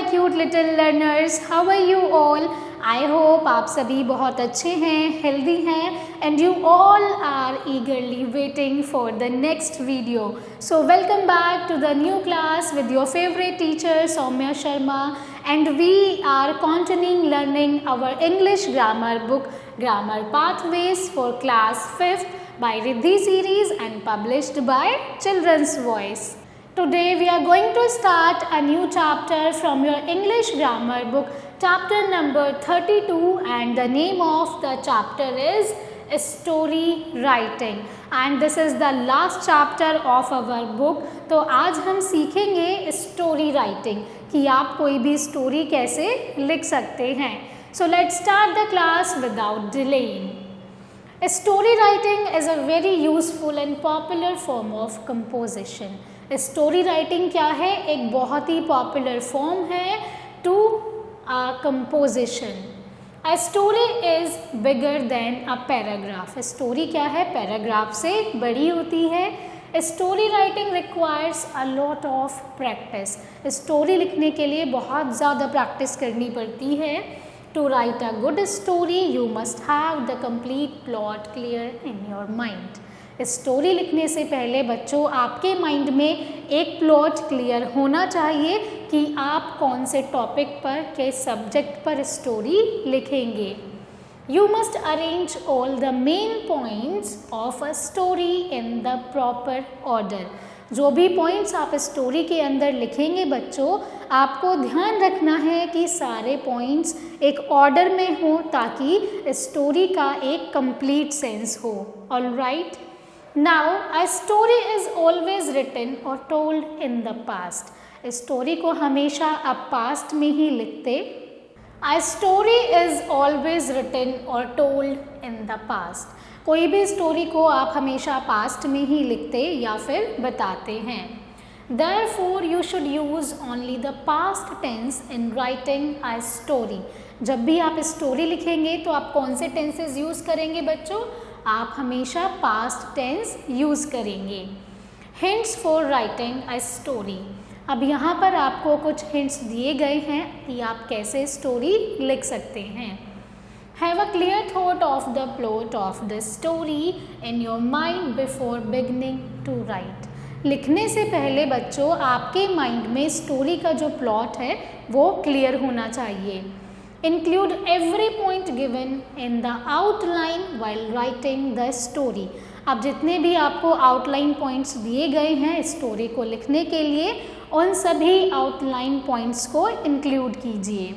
Cute little learners, how are you all? I hope आप सभी बहुत अच्छे हैं, हेल्दी हैं and you all are eagerly waiting for the next video. So welcome back to the new class with your favorite teacher Soumya Sharma, and we are continuing learning our English grammar book Grammar Pathways for class 5th by Riddhi series and published by Children's Voice. Today we are going to start a new chapter from your English grammar book, chapter number 32, and the name of the chapter is Story Writing, and this is the last chapter of our book. तो आज हम सीखेंगे story writing कि आप कोई भी story कैसे लिख सकते हैं. So let's start the class without delaying. Story writing is a very useful and popular form of composition. Story writing क्या है? एक बहुत ही पॉपुलर फॉर्म है to composition. A story is bigger than a paragraph. Story क्या है? Paragraph से बड़ी होती है. Story writing requires a lot of practice. Story लिखने के लिए बहुत ज़्यादा प्रैक्टिस करनी पड़ती है. To write a good story you must have the complete plot clear in your mind. Story लिखने से पहले बच्चों आपके माइंड में एक प्लॉट क्लियर होना चाहिए कि आप कौन से टॉपिक पर, के सब्जेक्ट पर स्टोरी लिखेंगे. You must arrange all the main points of a story in the proper order. जो भी पॉइंट्स आप स्टोरी के अंदर लिखेंगे बच्चों, आपको ध्यान रखना है कि सारे पॉइंट्स एक ऑर्डर में हो ताकि स्टोरी का एक कंप्लीट सेंस हो. Alright. Now, a story is always written or told in the past. Story को हमेशा आप पास्ट में ही लिखते. A story is always written or told in the past. कोई भी स्टोरी को आप हमेशा पास्ट में ही लिखते या फिर बताते हैं. Therefore, you should use only the past tense in writing a story. जब भी आप स्टोरी लिखेंगे तो आप कौन से टेंसेस यूज़ करेंगे बच्चों? आप हमेशा पास्ट टेंस यूज़ करेंगे. Hints for writing a story. अब यहाँ पर आपको कुछ हिंट्स दिए गए हैं कि आप कैसे स्टोरी लिख सकते हैं. Have a clear thought of the plot of the story in your mind before beginning to write. लिखने से पहले बच्चों आपके माइंड में स्टोरी का जो प्लॉट है वो क्लियर होना चाहिए. Include every point given in the outline while writing the story. अब जितने भी आपको आउटलाइन पॉइंट्स दिए गए हैं स्टोरी को लिखने के लिए, उन सभी आउटलाइन पॉइंट्स को इंक्लूड कीजिए.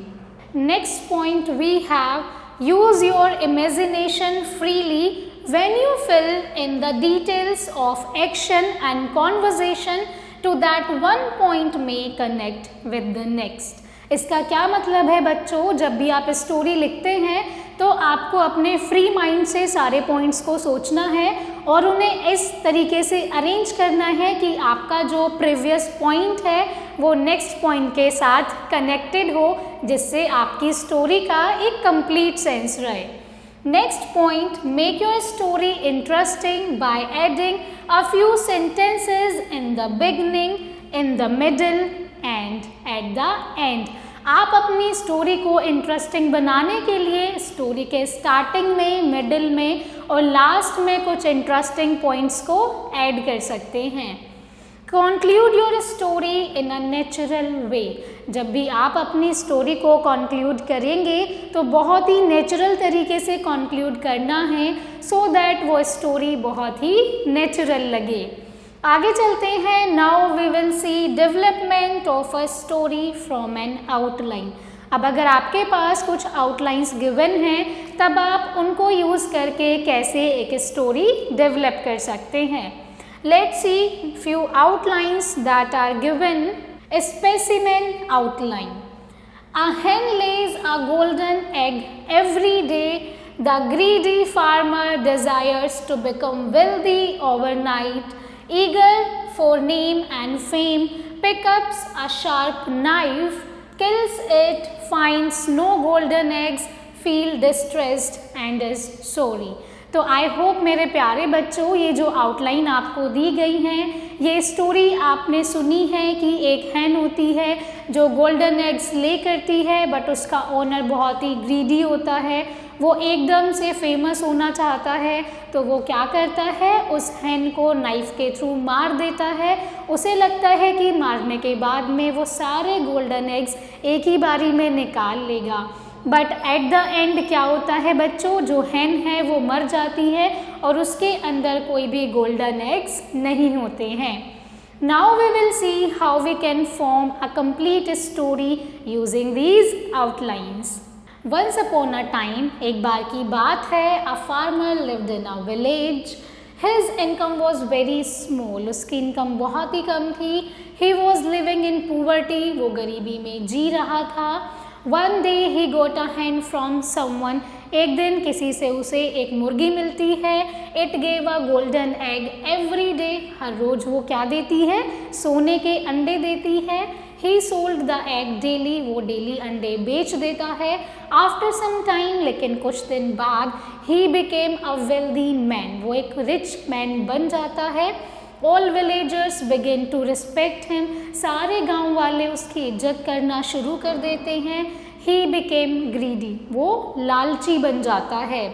Next point we have, use your imagination freely when you fill in the details of action and conversation to that one point may connect with the next. इसका क्या मतलब है बच्चों? जब भी आप स्टोरी लिखते हैं तो आपको अपने फ्री माइंड से सारे पॉइंट्स को सोचना है और उन्हें इस तरीके से अरेंज करना है कि आपका जो प्रीवियस पॉइंट है वो नेक्स्ट पॉइंट के साथ कनेक्टेड हो, जिससे आपकी स्टोरी का एक कंप्लीट सेंस रहे. Next point, make your story interesting by adding a few sentences in the beginning, in the middle and at the end. आप अपनी स्टोरी को इंटरेस्टिंग बनाने के लिए स्टोरी के स्टार्टिंग में, मिडिल में और लास्ट में कुछ इंटरेस्टिंग पॉइंट्स को ऐड कर सकते हैं. Conclude your story in a natural way. जब भी आप अपनी स्टोरी को कंक्लूड करेंगे तो बहुत ही नेचुरल तरीके से कंक्लूड करना है, सो दैट वो स्टोरी बहुत ही नेचुरल लगे. आगे चलते हैं. Now we will see development of a story from an outline. अब अगर आपके पास कुछ आउटलाइंस गिवन हैं तब आप उनको यूज़ करके कैसे एक स्टोरी डेवलप कर सकते हैं. Let's see few outlines that are given. Specimen outline. A hen lays a golden egg every day. The greedy farmer desires to become wealthy overnight. Eager for name and fame, picks a sharp knife, kills it, finds no golden eggs, feels distressed and is sorry. तो I hope मेरे प्यारे बच्चों ये जो outline आपको दी गई है, ये स्टोरी आपने सुनी है कि एक हैन होती है जो गोल्डन एग्स ले करती है, बट उसका ओनर बहुत ही ग्रीडी होता है। वो एकदम से फेमस होना चाहता है, तो वो क्या करता है, उस हैन को नाइफ के थ्रू मार देता है। उसे लगता है कि मारने के बाद में वो सारे गोल्डन एग्स एक ही बारी में निकाल लेगा, बट एट द एंड क्या होता है बच्चों, जो हैन है वो मर जाती है और उसके अंदर कोई भी गोल्डन एग्स नहीं होते हैं। Now we will see how we can form a complete story using these outlines. Once upon a time, एक बार की बात है, a farmer lived in a village. His income was very small, उसकी income बहुत ही कम थी। ही वॉज लिविंग इन पुवर्टी, वो गरीबी में जी रहा था। One day he got a hen from someone, एक दिन किसी से उसे एक मुर्गी मिलती है। It gave a golden egg every day, हर रोज वो क्या देती है, सोने के अंडे देती है। He sold the egg daily, वो डेली अंडे बेच देता है। आफ्टर सम टाइम, लेकिन कुछ दिन बाद, he became a wealthy man, वो एक रिच मैन बन जाता है। All villagers begin to respect him, सारे गांव वाले उसकी इज्जत करना शुरू कर देते हैं। ही बिकेम ग्रीडी, वो लालची बन जाता है।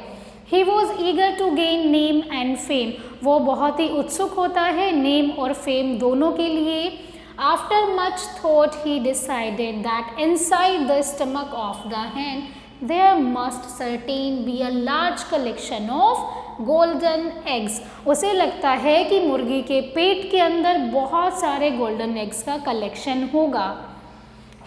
He was eager to gain name and fame, वो बहुत ही उत्सुक होता है नेम और फेम दोनों के लिए। After much thought he decided that inside the stomach of the hen there must certain be a large collection of golden eggs. उसे लगता है कि मुर्गी के पेट के अंदर बहुत सारे गोल्डन एग्स का कलेक्शन होगा।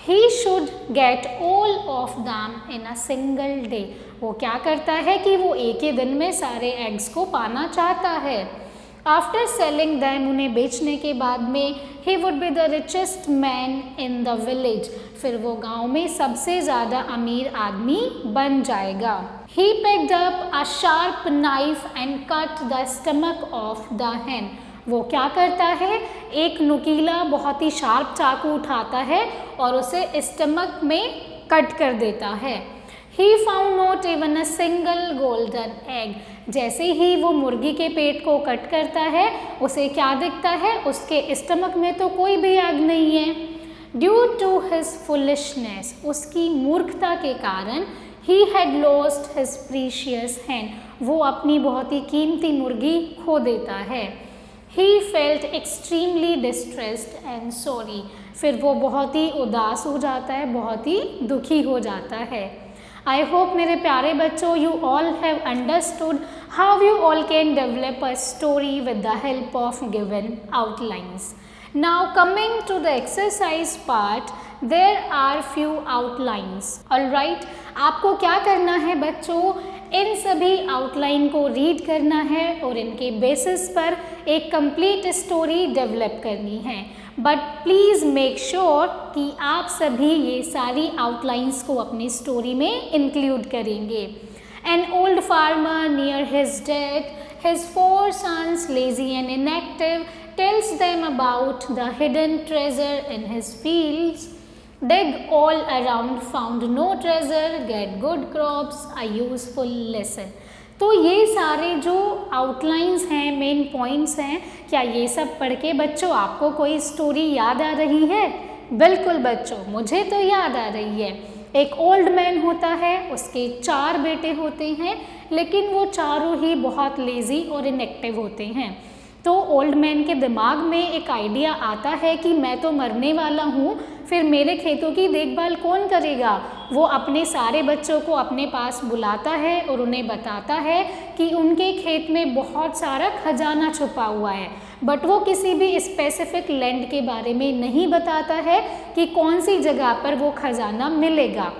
He should get all of them in a single day, वो क्या करता है कि वो एक ही दिन में सारे एग्स को पाना चाहता है। आफ्टर सेलिंग दैम, उन्हें बेचने के बाद में, he would be the richest man in the village, फिर वो गांव में सबसे ज़्यादा अमीर आदमी बन जाएगा। ही picked up a sharp knife and cut the stomach of the hen, वो क्या करता है, एक नुकीला बहुत ही शार्प चाकू उठाता है और उसे स्टमक में कट कर देता है। He found not even a single golden egg, जैसे ही वो मुर्गी के पेट को कट करता है, उसे क्या दिखता है, उसके स्टमक में तो कोई भी एग नहीं है। ड्यू टू हिज फुलिशनेस, उसकी मूर्खता के कारण, he had lost his precious hen, वो अपनी बहुत ही कीमती मुर्गी खो देता है। He felt extremely distressed and sorry, फिर वो बहुत ही उदास हो जाता है, बहुत ही दुखी हो जाता है। I hope मेरे प्यारे बच्चों, you all have understood how you all can develop a story with the help of given outlines. Now coming to the exercise part, there are few outlines. Alright, आपको क्या करना है बच्चों, इन सभी आउटलाइन को रीड करना है और इनके बेसिस पर एक कंप्लीट स्टोरी डेवलप करनी है। बट प्लीज़ मेक श्योर कि आप सभी ये सारी आउटलाइंस को अपनी स्टोरी में इंक्लूड करेंगे। An old farmer near his death, his 4 sons lazy and inactive, tells them about the hidden treasure in his fields. Dig all around, found no treasure, get good crops, a useful lesson. तो ये सारे जो outlines हैं, main points हैं, क्या ये सब पढ़ के बच्चों आपको कोई स्टोरी याद आ रही है? बिल्कुल बच्चों, मुझे तो याद आ रही है। एक ओल्ड मैन होता है, उसके 4 बेटे होते हैं, लेकिन वो चारों ही बहुत लेज़ी और इनएक्टिव होते हैं। तो ओल्ड मैन के दिमाग में एक आइडिया आता है कि मैं तो मरने वाला हूँ, फिर मेरे खेतों की देखभाल कौन करेगा। वो अपने सारे बच्चों को अपने पास बुलाता है और उन्हें बताता है कि उनके खेत में बहुत सारा खजाना छुपा हुआ है, बट वो किसी भी स्पेसिफिक लैंड के बारे में नहीं बताता है कि कौन सी जगह पर वो खजाना मिलेगा।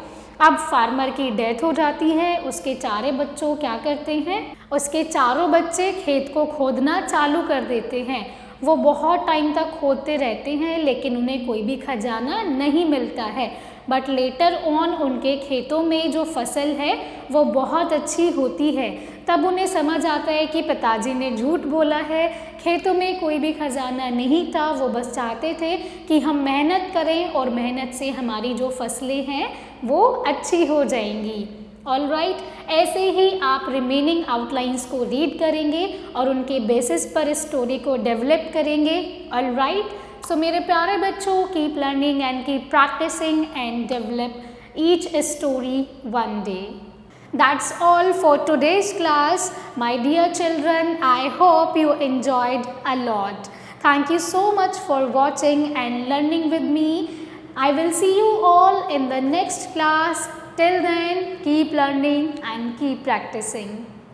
अब फार्मर की डेथ हो जाती है, उसके 4 बच्चों क्या करते हैं, उसके चारों बच्चे खेत को खोदना चालू कर देते हैं। वो बहुत टाइम तक खोदते रहते हैं, लेकिन उन्हें कोई भी खजाना नहीं मिलता है। बट लेटर ऑन उनके खेतों में जो फसल है वो बहुत अच्छी होती है। तब उन्हें समझ आता है कि पिताजी ने झूठ बोला है, खेतों में कोई भी खजाना नहीं था। वो बस चाहते थे कि हम मेहनत करें और मेहनत से हमारी जो फसलें हैं वो अच्छी हो जाएंगी। ऑल राइट, ऐसे ही आप रिमेनिंग आउटलाइंस को रीड करेंगे और उनके बेसिस पर स्टोरी को डेवलप करेंगे। ऑल राइट, सो मेरे प्यारे बच्चों, keep learning and keep practicing and develop each story one day. That's all for today's class. My dear children, I hope you enjoyed a lot. Thank you so much for watching and learning with me. I will see you all in the next class. Till then, keep learning and keep practicing.